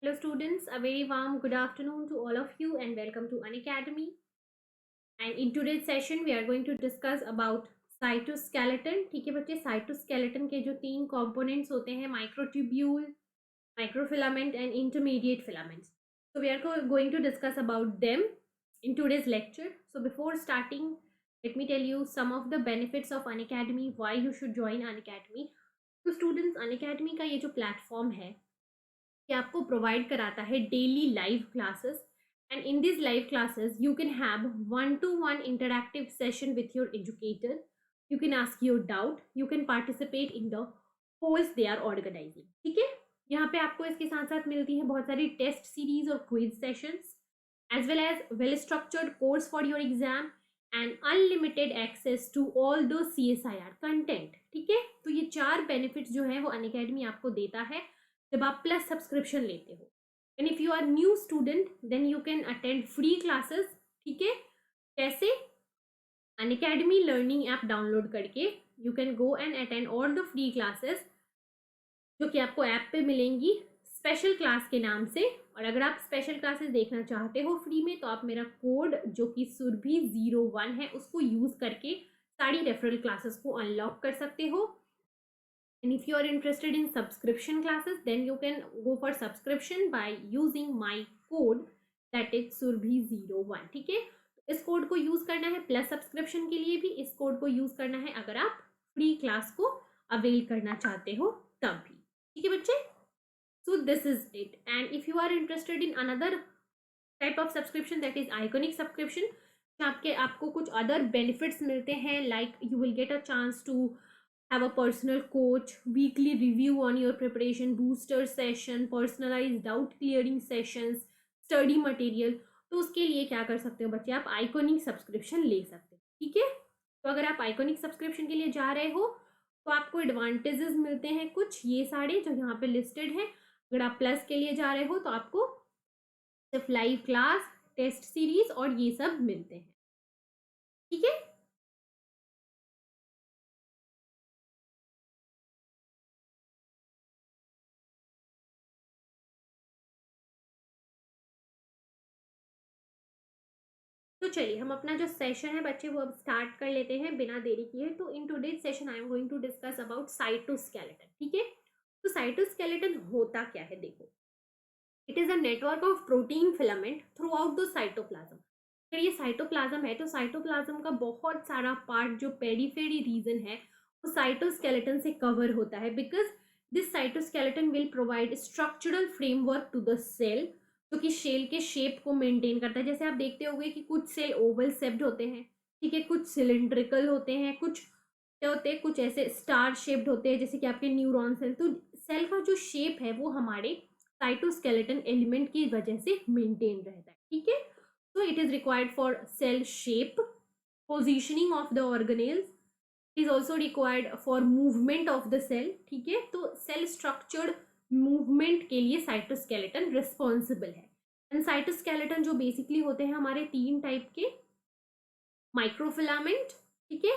Hello students, a very warm good afternoon to all of you and welcome to Unacademy. And in today's session we are going to discuss about cytoskeleton. ठीक है बच्चे, cytoskeleton के जो तीन components होते हैं microtubule, microfilament and intermediate filaments. So we are going to discuss about them in today's lecture. So before starting, let me tell you some of the benefits of Unacademy, why you should join Unacademy. तो students Unacademy का ये जो platform है कि आपको provide कराता है daily live classes and in this live classes you can have 1-to-1 interactive session with your educator. You can ask your doubt, you can participate in the polls they are organising. ठीक है, यहाँ पे आपको इसके साथ साथ मिलती है बहुत सारी टेस्ट सीरीज और quiz sessions as well as well structured course for your exam and unlimited access to all the CSIR content. ठीक है, तो ये 4 बेनिफिट्स जो है वो अनअकैडमी आपको देता है जब आप प्लस सब्सक्रिप्शन लेते हो. And if you are new student then you can attend free classes. ठीक है, कैसे? अनअकैडमी लर्निंग ऐप डाउनलोड करके you can go and attend all the free classes जो कि आपको ऐप पे मिलेंगी स्पेशल क्लास के नाम से. और अगर आप स्पेशल क्लासेस देखना चाहते हो फ्री में तो आप मेरा कोड जो कि सुरभि01 है उसको यूज करके सारी रेफरल क्लासेस को अनलॉक कर सकते हो. And if you are interested in subscription classes, then you can go for subscription by using my code that is Surbhi01. ठीक है, इस कोड को यूज करना है प्लस सब्सक्रिप्शन के लिए भी, इस कोड को यूज करना है अगर आप फ्री क्लास को अवेल करना चाहते हो तब भी. ठीक है बच्चे, so this is it. And if you are interested in another type of subscription that is iconic subscription, आपको कुछ अदर बेनिफिट्स मिलते हैं like you will get a chance to have a personal coach, weekly review on your preparation, booster session, personalized doubt clearing sessions, study material. तो उसके लिए क्या कर सकते हो बच्चे, आप आइकॉनिक सब्सक्रिप्शन ले सकते हो. ठीक है, तो अगर आप आइकॉनिक सब्सक्रिप्शन के लिए जा रहे हो तो आपको एडवांटेजेस मिलते हैं कुछ ये सारे जो यहाँ पे लिस्टेड है. अगर आप प्लस के लिए जा रहे हो तो आपको सिर्फ लाइव क्लास, टेस्ट सीरीज और ये सब मिलते हैं. ठीक है, तो चलिए हम अपना जो सेशन है बच्चे वो अब स्टार्ट कर लेते हैं बिना देरी किए. तो in today's session I am going to discuss about cytoskeleton. ठीक है, तो साइटोस्केलेटन होता क्या है देखो. It is a network of protein filament throughout the cytoplasm. अगर ये साइटोप्लाज्म है तो साइटोप्लाज्म का बहुत सारा पार्ट जो पेरिफेरी रीजन है वो साइटोस्केलेटन से कवर होता है because this cytoskeleton will provide structural framework to the cell जो कि सेल के शेप को मेंटेन करता है. जैसे आप देखते होंगे कि कुछ सेल ओवल शेप्ड होते हैं, ठीक है, कुछ सिलिंड्रिकल होते हैं, कुछ क्या होते हैं, कुछ ऐसे स्टार शेप्ड होते हैं जैसे कि आपके न्यूरॉन सेल. तो सेल का जो शेप है वो हमारे साइटोस्केलेटन एलिमेंट की वजह से मेंटेन रहता है. ठीक है, so it is required for cell shape, positioning of the organelles, is also required for movement of the cell. ठीक है, तो सेल स्ट्रक्चर्ड मूवमेंट के लिए साइटोस्केलेटन रिस्पॉन्सिबल है. एंड साइटोस्केलेटन जो बेसिकली होते हैं हमारे 3 टाइप के, माइक्रोफिलामेंट, ठीक है,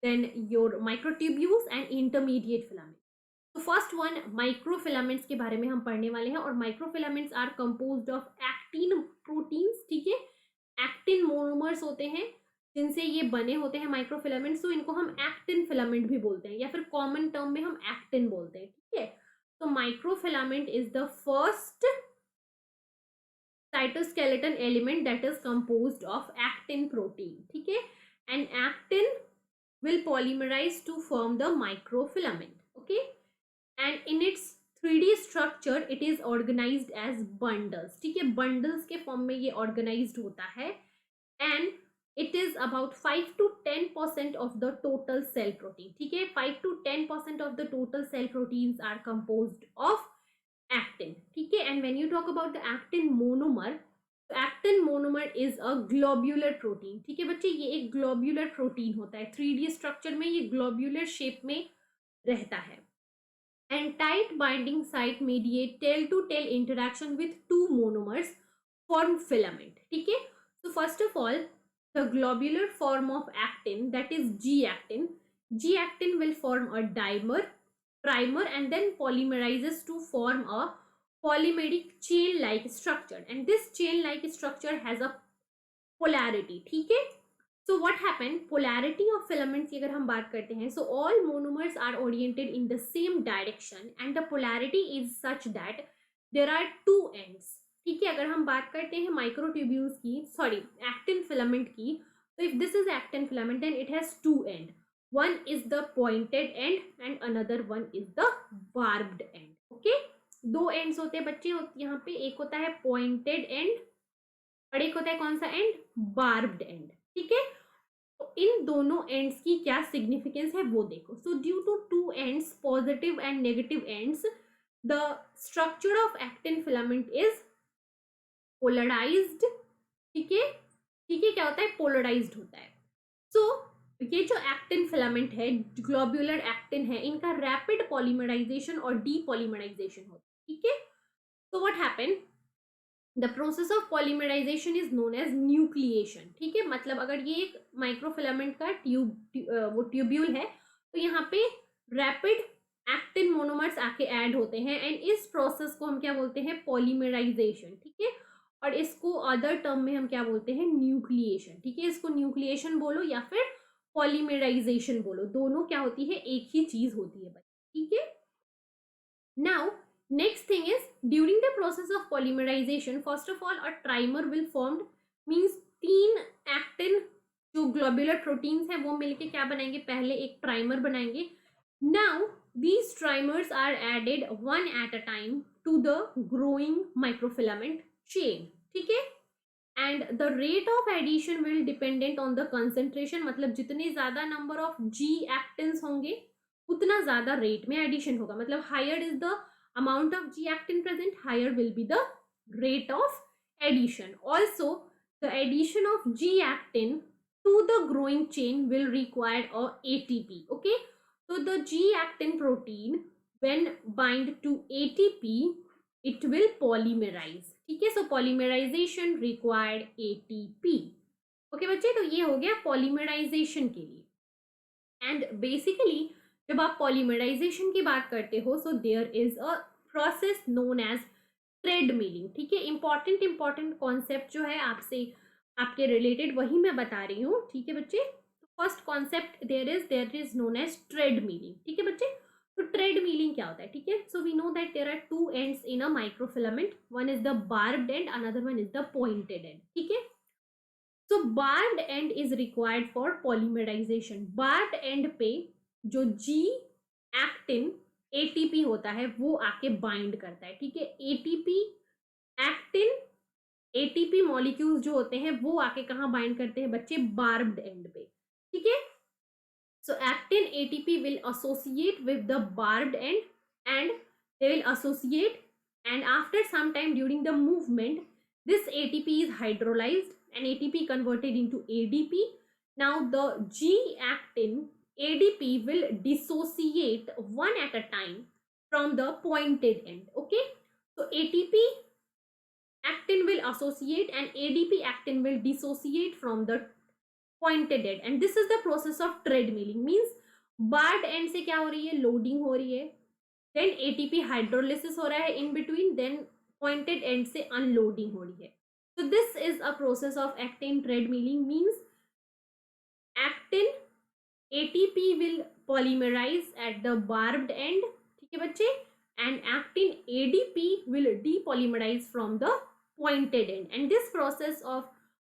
then your microtubules and intermediate filament. तो फर्स्ट वन माइक्रोफिलामेंट्स के बारे में हम पढ़ने वाले हैं. और microfilaments are composed of actin proteins. ठीक है, एक्टिन मोनोमर्स होते हैं जिनसे ये बने होते हैं माइक्रोफिलामेंट्स. तो इनको हम एक्टिन फिलामेंट भी बोलते हैं या फिर कॉमन टर्म में हम एक्टिन बोलते हैं. ठीक है, तो microfilament is the first cytoskeleton element that is composed of actin protein. ठीक है, and actin will polymerize to form the microfilament. Okay, and in its 3D structure it is organized as bundles. ठीक है, bundles के form में ये organized होता है and it is about 5 to 10% of the total cell protein. ठीक है, 5 to 10% of the total cell proteins are composed of actin. ठीक है, and when you talk about the actin monomer, तो actin monomer is a globular protein. ठीक है बच्चे, ये एक globular protein होता है, 3D structure में ये globular shape में रहता है. And tight binding site mediate tail to tail interaction with 2 monomers form filament. ठीक है, so first of all the globular form of actin, that is G-actin will form a dimer, primer and then polymerizes to form a polymeric chain like structure, and this chain like structure has a polarity. ठीक है, so what happened, polarity of filaments की अगर हम बात करते हैं, so all monomers are oriented in the same direction and the polarity is such that there are two ends. ठीक है, अगर हम बात करते हैं माइक्रोट्यूब्यूल्स की, सॉरी एक्टिन फिलामेंट की, तो if this is actin filament then it has two end, one is the pointed end and another one is the barbed end. Okay, दो एंड्स होते हैं बच्चे यहाँ पे, एक होता है पॉइंटेड एंड और एक होता है कौन सा एंड, बार्ब्ड एंड. ठीक है, तो इन दोनों एंड्स की क्या सिग्निफिकेंस है वो देखो. So due to two ends, positive end negative ends, the structure of actin filament is polarized. ठीक है, ठीक है, क्या होता है, पोलराइज्ड होता है. सो ये जो एक्टिन फिलामेंट है, ग्लोब्यूलर एक्टिन है, इनका रैपिड पॉलीमराइजेशन और डीपॉलीमराइजेशन होता है. ठीक है, so what happen, the process of polymerization is known as nucleation. ठीक है, मतलब अगर ये एक माइक्रोफिलामेंट का वो ट्यूब्यूल है, तो यहाँ पे रैपिड एक्टिन मोनोमर्स आके ऐड होते हैं एंड इस प्रोसेस को हम क्या बोलते हैं, पॉलीमराइजेशन. ठीक है, और इसको अदर टर्म में हम क्या बोलते हैं, न्यूक्लिएशन. ठीक है, इसको न्यूक्लिएशन बोलो या फिर पॉलीमराइजेशन बोलो, दोनों क्या होती है, एक ही चीज होती है. ठीक है, now next thing is, during the process of polymerization, first of all a trimer will formed, means तीन एक्टिन जो ग्लोबुलर प्रोटीन्स हैं वो मिलके क्या बनाएंगे, पहले एक ट्राइमर बनाएंगे. Now these trimers are added one at a time to the growing microfilament chain. ठीक है, and the rate of addition will dependent on the concentration, मतलब जितने ज्यादा number of G actins होंगे उतना ज्यादा रेट में एडिशन होगा. मतलब higher is the amount of G actin present, higher will be the rate of addition. Also, the addition of G actin to the growing chain will require a ATP. Okay, so the G actin protein when bind to ATP, it will polymerize. ठीक है, so polymerization required ATP. okay, बच्चे, तो ये हो गया polymerisation के लिए. And basically जब आप पॉलीमराइजेशन की बात करते हो, so there is a process known as treadmilling. ठीक है, इंपॉर्टेंट कॉन्सेप्ट जो है आपसे आपके रिलेटेड वही मैं बता रही हूँ. ठीक है बच्चे, first concept there is known as treadmilling. ठीक है बच्चे, तो ट्रेड मिलिंग क्या होता है, ठीक है, so we know that there are two ends in a microfilament, one is the barbed end, another one is the pointed end. ठीक है, so barbed end is required for polymerisation. Barbed end पे जो G actin ATP होता है वो आके bind करता है. ठीक है, एटीपी एक्टिन एटीपी मॉलिक्यूल्स जो होते हैं वो आके कहाँ बाइंड करते हैं बच्चे, बार्ब्ड एंड पे. ठीक है, so actin ATP will associate with the barbed end and they will associate, and after some time during the movement this ATP is hydrolyzed and ATP converted into ADP. Now the G actin ADP will dissociate one at a time from the pointed end. Okay, so ATP actin will associate and ADP actin will dissociate from the pointed end, and this is the process of treadmilling. means barbed end से क्या हो रही है, loading हो रही है, then ATP hydrolysis हो रहा है in between, then pointed end से अनलोडिंग हो रही है. so this is a process of actin treadmilling. means actin ATP will polymerize at the barbed end. ठीक है बच्चे, and actin ADP will depolymerize from the pointed end, and this process of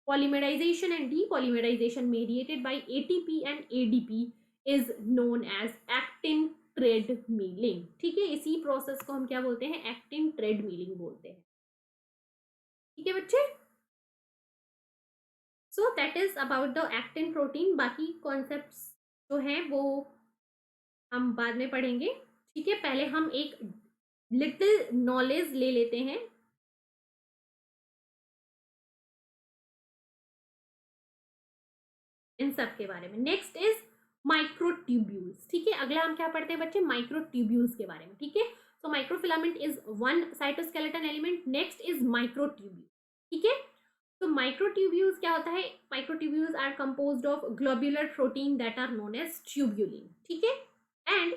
polymerization and depolymerization mediated by ATP and ADP is known as actin treadmilling. ठीक है, इसी process को हम क्या बोलते हैं, एक्टिन ट्रेडमिलिंग बोलते हैं. ठीक है बच्चे, so that is about the actin protein. बाकी कॉन्सेप्ट्स जो हैं वो हम बाद में पढ़ेंगे. ठीक है, पहले हम एक लिटिल नॉलेज ले लेते हैं इन सब के बारे में. Next is microtubules. ठीक है, अगला हम क्या पढ़ते हैं बच्चे, माइक्रोट्यूब्यूल्स के बारे में. ठीक है, so microfilament is one cytoskeleton element. Next is microtubule. ठीक है, तो माइक्रोट्यूब्यूल्स क्या होता है, microtubules are composed of globular protein that are known as tubulin. ठीक है, and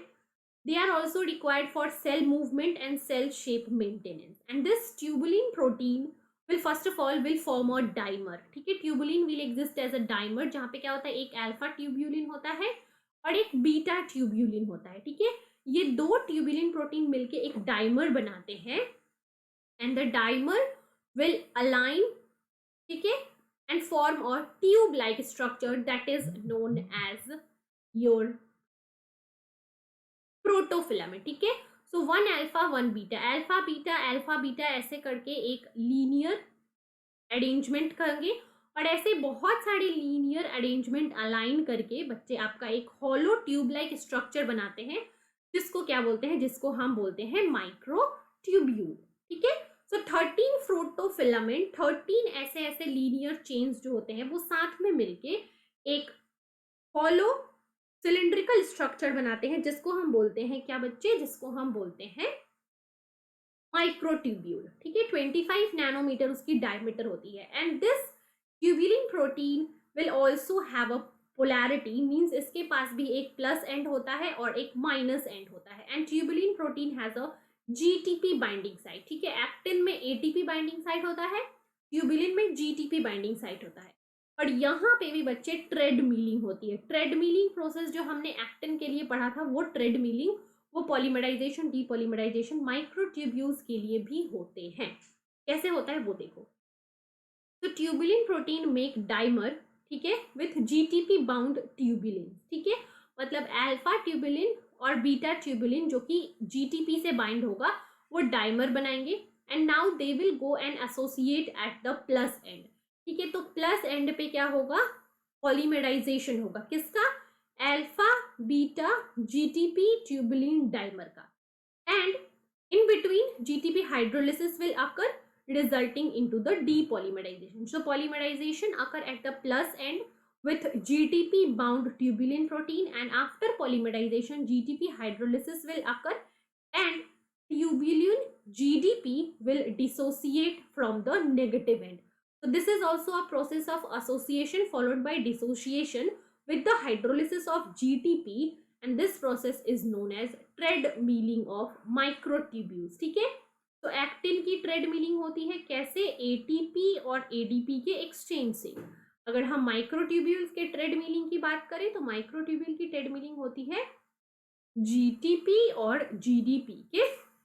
They are also required for cell movement and cell shape maintenance. And this tubulin protein will first of all will form a dimer. ठीक है, tubulin will exist as a dimer, जहाँ पे क्या होता है, एक अल्फा ट्यूब्यूलिन होता है और एक बीटा ट्यूब्यूलिन होता है. ठीक है, ये दो ट्यूब्यूलिन प्रोटीन मिलके एक डाइमर बनाते हैं. And the dimer will align, ठीक है, and form a tube like structure that is known as your protofilament. ठीक है, so one alpha one beta, alpha beta alpha beta ऐसे करके एक लीनियर अरेंजमेंट करेंगे और ऐसे बहुत सारे लीनियर अरेंजमेंट अलाइन करके बच्चे आपका एक हॉलो ट्यूब लाइक स्ट्रक्चर बनाते हैं, जिसको क्या बोलते हैं, जिसको हम बोलते हैं माइक्रोट्यूब्यूल. ठीक है, सो 13 प्रोटोफिलामेंट, 13 ऐसे ऐसे लीनियर चेन्स जो होते हैं वो साथ में मिलके एक हॉलो सिलिंड्रिकल स्ट्रक्चर बनाते हैं, जिसको हम बोलते हैं क्या बच्चे, जिसको हम बोलते हैं माइक्रोट्यूब्यूल. ठीक है, 25 नैनोमीटर उसकी डायमीटर होती है. And this tubulin protein will also have a polarity, means इसके पास भी एक प्लस एंड होता है और एक माइनस एंड होता है. And tubulin protein has a GTP binding site. ठीक है, एक्टिन में एटीपी बाइंडिंग साइट होता है, ट्यूब्यूलिन में जीटीपी बाइंडिंग साइट होता है. और यहाँ पे भी बच्चे ट्रेडमिलिंग होती है. ट्रेडमिलिंग प्रोसेस जो हमने एक्टिन के लिए पढ़ा था वो ट्रेडमिलिंग, वो पॉलीमराइजेशन डीपॉलीमराइजेशन माइक्रोट्यूब्यूल्स के लिए भी होते हैं. कैसे होता है वो देखो. तो ट्यूब्यूलिन प्रोटीन मेक डाइमर, ठीक है, विथ जीटीपी बाउंड ट्यूब्यूलिन. ठीक है, मतलब अल्फा ट्यूब्यूलिन और बीटा ट्यूब्यूलिन जो कि जीटीपी से बाइंड होगा वो डाइमर बनाएंगे. And now they will go and associate at the plus and. ठीक है, तो प्लस एंड पे क्या होगा, पॉलीमराइजेशन होगा. किसका, alpha beta GTP tubulin dimer का. And in between GTP hydrolysis will occur resulting into the depolymerization. So polymerization occur at the plus end with GTP bound tubulin protein, and after polymerization GTP hydrolysis will occur and tubulin GDP will dissociate from the negative end. So this is also a process of association followed by dissociation with the hydrolysis of GTP, and this process is known as treadmilling of microtubules. ठीक है, तो actin की treadmilling होती है कैसे, ATP और ADP के exchange से. अगर हम माइक्रोट्यूब्यूल्स के ट्रेडमिलिंग की बात करें तो माइक्रोट्यूब्यूल की ट्रेडमिलिंग होती है जीटीपी और जीडीपी के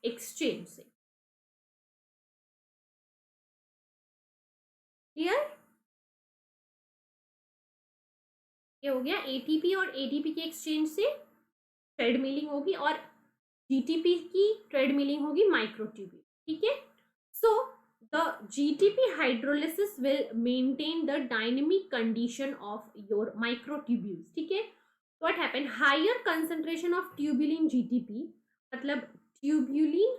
एक्सचेंज से. क्लियर, ये हो गया. एटीपी और एडीपी के एक्सचेंज से ट्रेडमिलिंग होगी और जीटीपी की ट्रेडमिलिंग होगी माइक्रोट्यूब्यूल. ठीक है, सो the GTP hydrolysis will maintain the dynamic condition of your microtubules. ठीक है, what happen, higher concentration of tubulin GTP, मतलब ट्यूब्यूलिन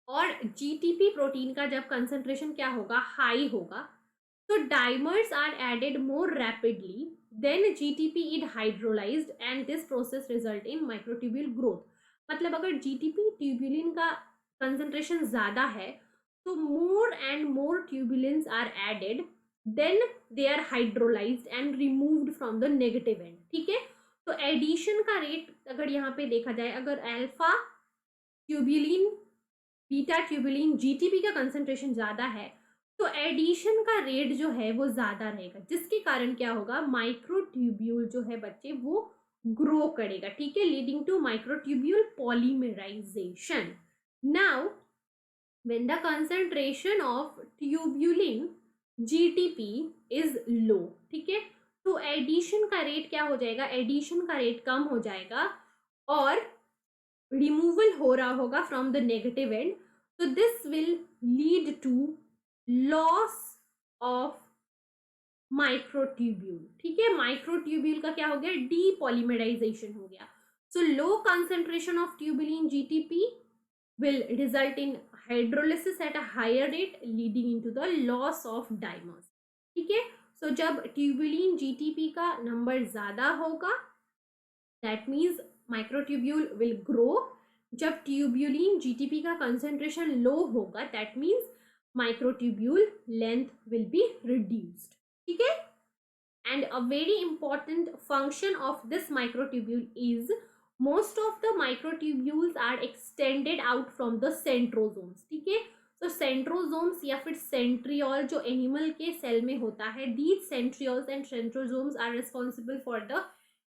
और GTP प्रोटीन का जब कंसंट्रेशन क्या होगा, हाई होगा, तो dimers are added more rapidly than GTP is hydrolysed and this process result in microtubule growth. मतलब अगर GTP ट्यूब्यूलिन का कंसंट्रेशन ज्यादा है तो more and more tubulins are added, then they are hydrolysed and removed from the negative end. ठीक है, तो addition का रेट अगर यहाँ पे देखा जाए, अगर alpha tubulin beta tubulin GTP का कंसंट्रेशन ज्यादा है तो एडिशन का रेट जो है वो ज्यादा रहेगा, जिसके कारण क्या होगा, माइक्रोट्यूब्यूल जो है बच्चे वो ग्रो करेगा. ठीक है, leading to microtubule polymerization. Now when the concentration of tubulin GTP is low, ठीक है, तो एडिशन का रेट क्या हो जाएगा, एडिशन का रेट कम हो जाएगा और रिमूवल हो रहा होगा फ्रॉम द नेगेटिव एंड. तो this will lead to loss of microtubule. ठीक है, माइक्रोट्यूब्यूल का क्या हो गया, डीपॉलीमराइजेशन हो गया. So low concentration of tubulin GTP will result in hydrolysis at a higher rate leading into the loss of dimers. ठीक है, so जब ट्यूबुलिन GTP का नंबर ज्यादा होगा that means microtubule will grow. जब ट्यूबुलिन GTP का concentration low होगा that means microtubule length will be reduced. ठीक है, and a very important function of this microtubule is most of the microtubules are extended out from the centrosomes, ठीक है। तो centrosomes या फिर centriole जो एनिमल के सेल में होता है, these centrioles and centrosomes are responsible for the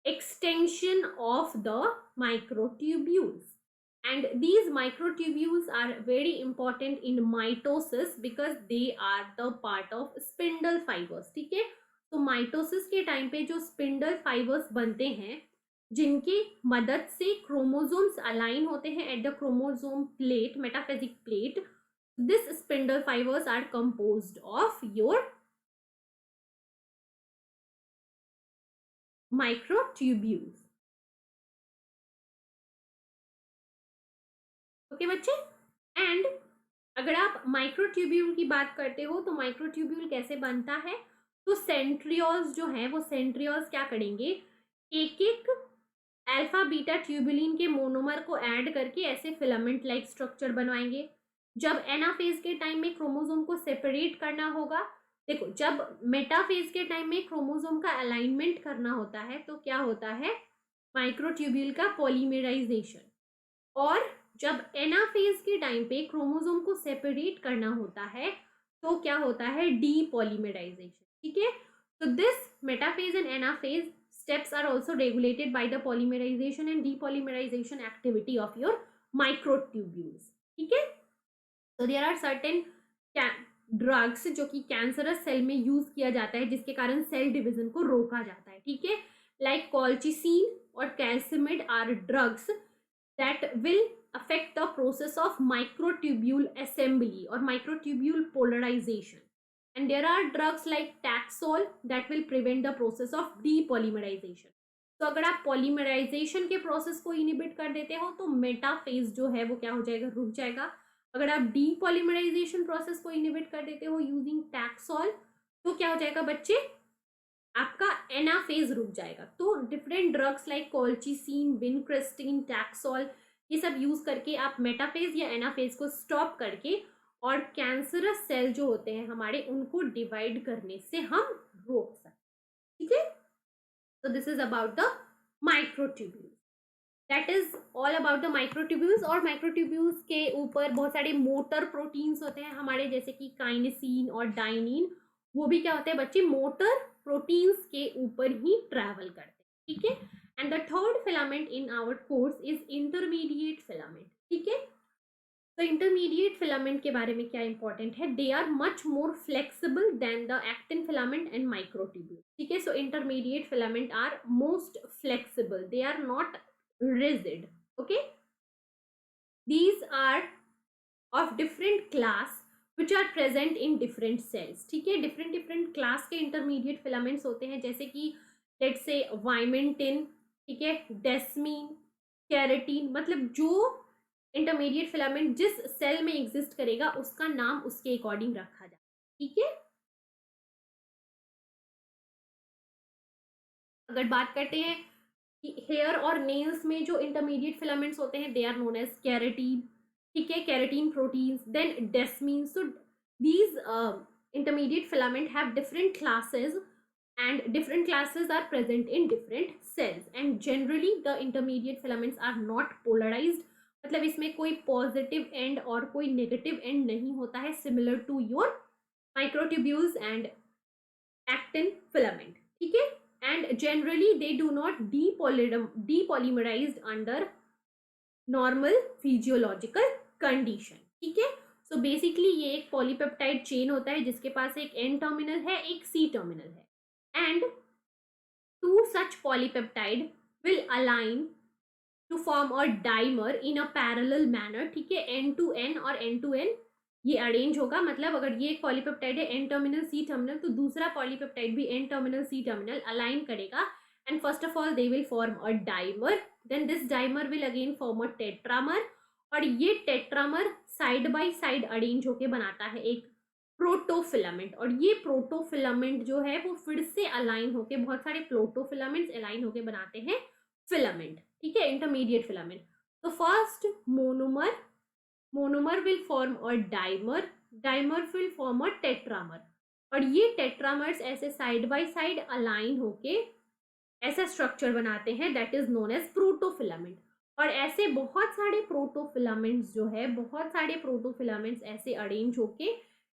extension of the microtubules, and these microtubules are very important in mitosis because they are the part of spindle fibers, ठीक है। तो mitosis के time पे जो spindle fibres बनते हैं जिनकी मदद से क्रोमोसोम्स अलाइन होते हैं at the chromosome plate, metaphasic plate, this spindle fibres are composed of your microtubules. Okay बच्चे, एंड अगर आप माइक्रोट्यूब्यूल की बात करते हो तो माइक्रोट्यूब्यूल कैसे बनता है, तो सेंट्रियोल्स जो है वो सेंट्रियोल्स क्या करेंगे, एक एक अल्फा बीटा ट्यूबुलिन के मोनोमर को ऐड करके ऐसे फिलामेंट लाइक स्ट्रक्चर बनवाएंगे। जब एनाफेज के टाइम में क्रोमोसोम को सेपरेट करना होगा, देखो जब मेटाफेज के टाइम में क्रोमोसोम का अलाइनमेंट करना होता है तो क्या होता है, माइक्रोट्यूब्यूल का पॉलीमराइजेशन, और जब एनाफेज के टाइम पे क्रोमोसोम को सेपरेट करना होता है तो क्या होता है, डीपॉलीमराइजेशन, ठीक है। तो this metaphase and anaphase steps are also regulated by the polymerization and depolymerization activity of your microtubules, ठीक है। so there are certain drugs जो कि कैंसरस सेल में यूज किया जाता है जिसके कारण सेल डिवीजन को रोका जाता है, ठीक है। लाइक कॉल्चिसिन और colcemid are drugs that will affect the process of microtubule assembly or microtubule polarization, and there are drugs like Taxol that will prevent the process of depolymerization. तो अगर आप पॉलीमराइजेशन के प्रोसेस को inhibit कर देते हो तो मेटाफेज जो है वो क्या हो जाएगा, रुक जाएगा। अगर आप डीपॉलीमराइजेशन प्रोसेस को इनिबिट कर देते हो यूजिंग टैक्सोल तो क्या हो जाएगा बच्चे, आपका एनाफेज रुक जाएगा। तो different drugs like colchicine, vincristine, taxol, ये सब यूज करके आप मेटाफेज या एनाफेज को स्टॉप करके और कैंसरस सेल जो होते हैं हमारे उनको डिवाइड करने से हम रोक सकते, ठीक है। तो this is about the microtubules, that is all about the microtubules. और माइक्रोट्यूब्यूल्स के ऊपर बहुत सारे मोटर प्रोटीन्स होते हैं हमारे, जैसे कि काइनेसिन और डाइनिन, वो भी क्या होते हैं बच्चे, मोटर प्रोटीन्स के ऊपर ही ट्रैवल करते हैं, ठीक है। And the third filament in our course is intermediate filament, ठीक है। तो इंटरमीडिएट फिलामेंट के बारे में क्या इंपॉर्टेंट है, they are much more flexible than the actin filament and microtubule, ठीक है। So intermediate filament are most flexible, they are not rigid, okay, these are of different class which are present in different cells, ठीक है। different class के intermediate filaments होते हैं, जैसे कि let's say vimentin, ठीक है, डेस्मीन, केराटिन, मतलब जो इंटरमीडिएट फिलामेंट जिस सेल में एग्जिस्ट करेगा उसका नाम उसके अकॉर्डिंग रखा जाए, ठीक है। अगर बात करते हैं हेयर और नेल्स में जो इंटरमीडिएट फिलामेंट्स होते हैं they are known as keratin, ठीक है, keratin proteins, then desmin. So these intermediate filament have different classes and different classes are present in different cells, and generally the intermediate filaments are not polarized, मतलब इसमें कोई positive and और कोई negative and नहीं होता है, similar to your microtubules and actin filament, ठीक है। and generally they do not depolymerized under normal physiological condition, ठीक है। सो बेसिकली ये एक पॉलीपेप्टाइड चेन होता है जिसके पास एक एन टर्मिनल है, एक सी टर्मिनल है, and two such polypeptide will align to form a dimer in a parallel manner, ठीक है। एन टू एन और एन टू एन ये अरेंज होगा, मतलब अगर ये एक पॉलीपेप्टाइड है एन टर्मिनल सी टर्मिनल तो दूसरा पॉलीपेप्टाइड भी N terminal C terminal align करेगा, and first of all they will form a dimer, then this dimer will again form a tetramer, और ये tetramer side by side arrange होके बनाता है एक प्रोटोफिलामेंट, और ये प्रोटोफिलामेंट जो है वो फिर से अलाइन होके, बहुत सारे प्रोटोफिलामेंट्स अलाइन होके बनाते हैं फिलामेंट, ठीक है, इंटरमीडिएट फिलामेंट। तो first monomer will form a dimer will form a tetramer, और ये टेट्रामर्स ऐसे साइड बाय साइड अलाइन होके ऐसा स्ट्रक्चर बनाते हैं, that is known as protofilament. और ऐसे बहुत सारे प्रोटोफिलामेंट्स जो है, बहुत सारे प्रोटोफिलामेंट्स ऐसे अरेंज होके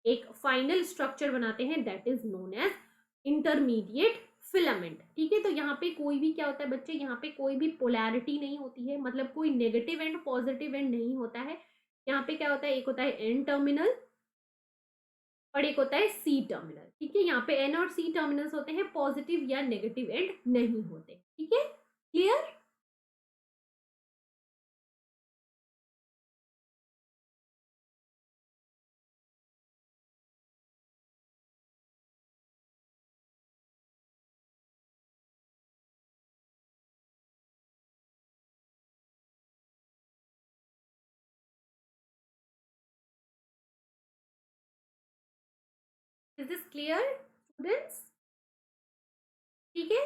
एक फाइनल स्ट्रक्चर बनाते हैं, that is known as intermediate filament. ठीक है, तो यहाँ पे कोई भी क्या होता है बच्चे, यहाँ पे कोई भी पोलैरिटी नहीं होती है, मतलब कोई नेगेटिव एंड पॉजिटिव एंड नहीं होता है। यहाँ पे क्या होता है, एक होता है एन टर्मिनल और एक होता है सी टर्मिनल। ठीक है, यहाँ पे एन और सी टर्मिनल्स होते हैं, पॉजिटिव या नेगेटिव एंड नहीं होते। ठीक है, clear? Is this clear students? ठीक है,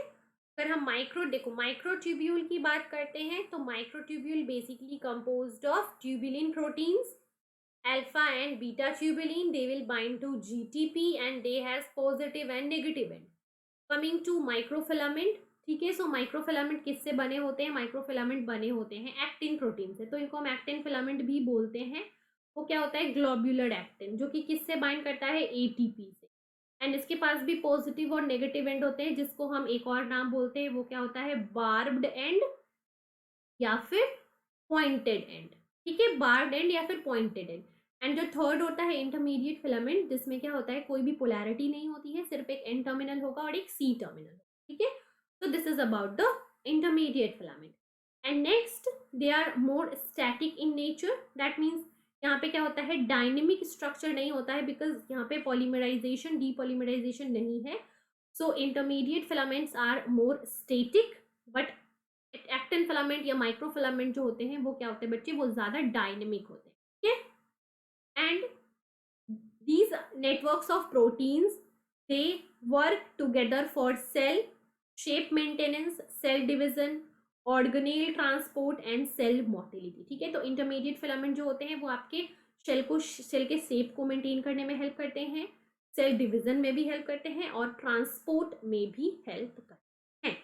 अगर हम देखो माइक्रोट्यूब्यूल की बात करते हैं, तो microtubule basically composed of tubulin proteins alpha and beta tubulin. They will bind to GTP and they has positive and negative end. Coming to microfilament, ठीक है, सो माइक्रोफिलामेंट किससे बने होते हैं, माइक्रोफिलामेंट बने होते हैं एक्टिन प्रोटीन से, तो इनको हम एक्टिन फिलामेंट भी बोलते हैं। वो क्या होता है, ग्लोब्यूलर एक्टिन, जो कि किससे बाइंड करता है, एटीपी से। एंड इसके पास भी पॉजिटिव और नेगेटिव एंड होते हैं, जिसको हम एक और नाम बोलते हैं, वो क्या होता है, बार्ब्ड एंड या फिर पॉइंटेड एंड। ठीक है, बार्ब्ड एंड या फिर पॉइंटेड एंड। एंड जो थर्ड होता है इंटरमीडिएट फिलामेंट, जिसमें क्या होता है, कोई भी पोलैरिटी नहीं होती है, सिर्फ एक एन टर्मिनल होगा और एक सी टर्मिनल। ठीक है, so this is about the intermediate filament. And next, they are more static in nature. That means यहाँ पे क्या होता है, डायनेमिक स्ट्रक्चर नहीं होता है, बिकॉज यहाँ पे पॉलीमराइजेशन डीपॉलीमराइजेशन नहीं है। So intermediate filaments are more static, but actin filament या माइक्रोफिलामेंट जो होते हैं वो क्या होते हैं बच्चे, वो ज्यादा डायनेमिक होते हैं। ठीक है, and these networks of proteins, they work together for cell shape maintenance, cell division, organelle transport and cell motility. ठीक है, तो इंटरमीडिएट फिलामेंट जो होते हैं वो आपके सेल के शेप को मेंटेन करने में हेल्प करते हैं, सेल डिवीजन में भी हेल्प करते हैं और ट्रांसपोर्ट में भी हेल्प करते हैं।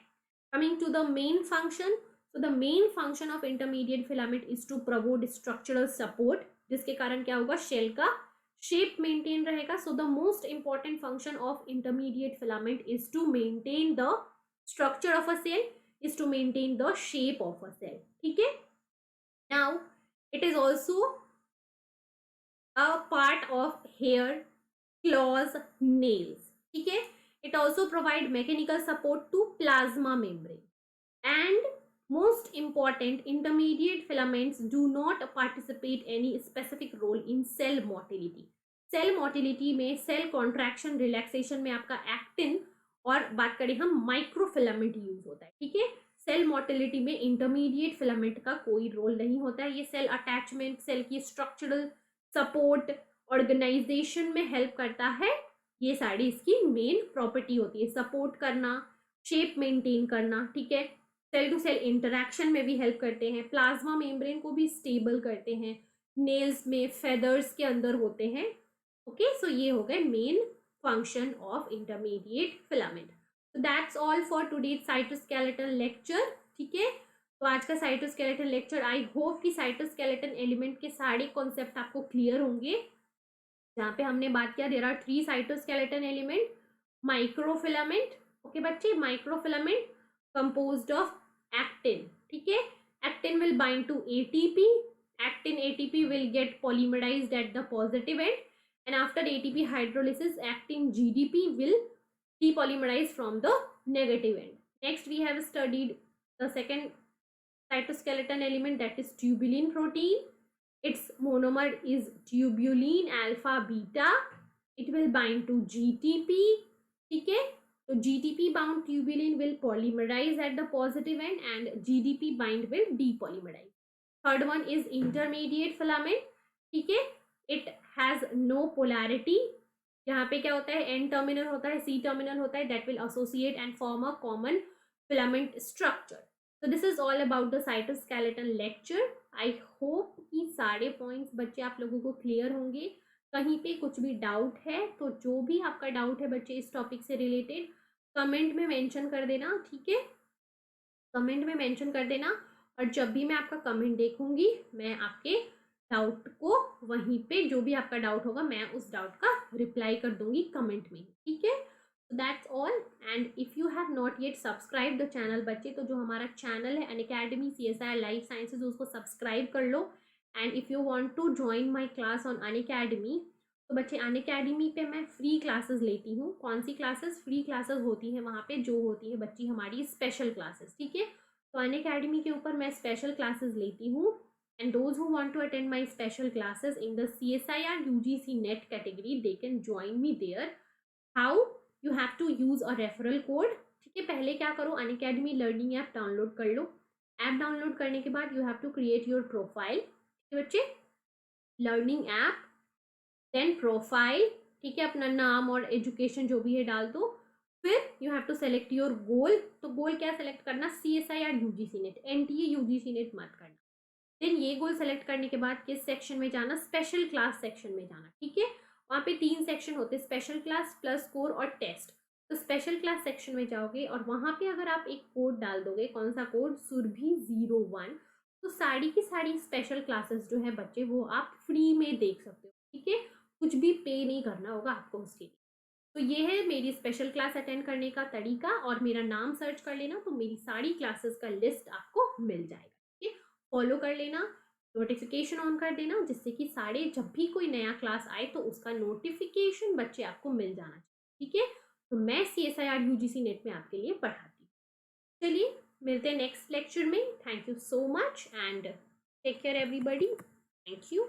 Coming to the main function, so the main function of intermediate filament is to provide structural support, जिसके कारण क्या होगा, शेल का शेप मेंटेन रहेगा। So the most important function of intermediate filament is to maintain the structure of a cell, is to maintain the shape of a cell. ठीक है, now it is also a part of hair, claws, nails. ठीक है, it also provide mechanical support to plasma membrane. And most important, intermediate filaments do not participate any specific role in cell motility. Cell motility में, cell contraction relaxation में आपका actin और बात करें हम microfilament use होता है। ठीक है, सेल मोटिलिटी में इंटरमीडिएट फिलामेंट का कोई रोल नहीं होता है। ये सेल अटैचमेंट, सेल की स्ट्रक्चरल सपोर्ट, ऑर्गेनाइजेशन में हेल्प करता है। ये सारी इसकी मेन प्रॉपर्टी होती है, सपोर्ट करना, शेप मेंटेन करना। ठीक है, सेल टू सेल इंटरैक्शन में भी हेल्प करते हैं, प्लाज्मा मेम्ब्रेन को भी स्टेबल करते हैं, नेल्स में, फेदर्स के अंदर होते हैं। ओके, सो ये हो गए main function of intermediate filament. so that's all for today's cytoskeleton lecture. ठीक है, तो आज का साइटोस्केलेटन लेक्चर, आई होप कि साइटोस्केलेटन एलिमेंट के सारे कॉन्सेप्ट आपको क्लियर होंगे। जहाँ पे हमने बात किया, there are 3 cytoskeleton element, microfilament. Okay बच्चे, माइक्रोफिलामेंट composed of actin. ठीक है, actin will bind to ATP, actin ATP will get polymerized at the positive end, and after ATP hydrolysis actin GDP will depolymerize from the negative end. Next we have studied the second cytoskeleton element, that is tubulin protein. Its monomer is tubulin alpha beta. It will bind to GTP. ठीक है, so GTP bound tubulin will polymerize at the positive end and GDP bind will depolymerize. Third one is intermediate filament. ठीक है, it has no polarity. यहाँ पे क्या होता है, N terminal होता है, C terminal होता है, that will associate and form a common filament structure. So this is all about the cytoskeleton lecture. I hope कि सारे points बच्चे आप लोगों को clear होंगे। कहीं पे कुछ भी डाउट है तो जो भी आपका डाउट है बच्चे इस टॉपिक से रिलेटेड कमेंट में मेंशन कर देना। ठीक है, कमेंट में मेंशन कर देना, और जब भी मैं आपका कमेंट देखूंगी मैं आपके डाउट को वहीं पे, जो भी आपका डाउट होगा मैं उस डाउट का रिप्लाई कर दूंगी कमेंट में, ठीक है। That's all. And if you have not yet subscribe the channel बच्चे, तो जो हमारा चैनल है अनअकैडमी CSI लाइफ साइंसेज, उसको सब्सक्राइब कर लो। And if you want to join my class on Unacademy, तो बच्चे अनअकैडमी पे मैं फ्री क्लासेस लेती हूँ। कौन सी क्लासेस? फ्री क्लासेस होती हैं वहाँ पे, जो होती है बच्ची हमारी स्पेशल क्लासेस, ठीक है। तो अनअकैडमी के ऊपर मैं स्पेशल क्लासेस लेती हूँ। And those who want to attend my special classes in the CSIR UGC NET category, they can join me there. How? You have to use a referral code, ठीक है। पहले क्या करो, अनअकैडमी लर्निंग ऐप डाउनलोड कर लो। App download करने के बाद you have to create your profile, ठीक है बच्चे। लर्निंग ऐप, देन प्रोफाइल, ठीक है, अपना नाम और एजुकेशन जो भी है डाल दो। फिर you have to select your goal. तो गोल क्या सेलेक्ट करना? CSIR UGC NET, NTA UGC NET मत करना। देन ये गोल सेलेक्ट करने के बाद किस सेक्शन में जाना? स्पेशल क्लास सेक्शन में जाना, ठीक है। वहाँ पे 3 सेक्शन होते हैं, स्पेशल क्लास, प्लस कोर और टेस्ट। तो स्पेशल क्लास सेक्शन में जाओगे और वहाँ पे अगर आप एक कोड डाल दोगे, कौन सा कोड? सुरभि 01, तो सारी की सारी स्पेशल क्लासेस जो है बच्चे वो आप फ्री में देख सकते हो, ठीक है। कुछ भी पे नहीं करना होगा आपको उसके लिए। तो ये है मेरी स्पेशल क्लास अटेंड करने का तरीका, और मेरा नाम सर्च कर लेना तो मेरी सारी क्लासेस का लिस्ट आपको मिल जाएगा, ठीक है। फॉलो कर लेना, नोटिफिकेशन ऑन कर देना, जिससे कि सारे जब भी कोई नया क्लास आए तो उसका नोटिफिकेशन बच्चे आपको मिल जाना चाहिए, ठीक है। तो मैं CSIR UGC नेट में आपके लिए पढ़ाती हूँ। चलिए मिलते हैं नेक्स्ट लेक्चर में। Thank you so much and take care everybody. Thank you.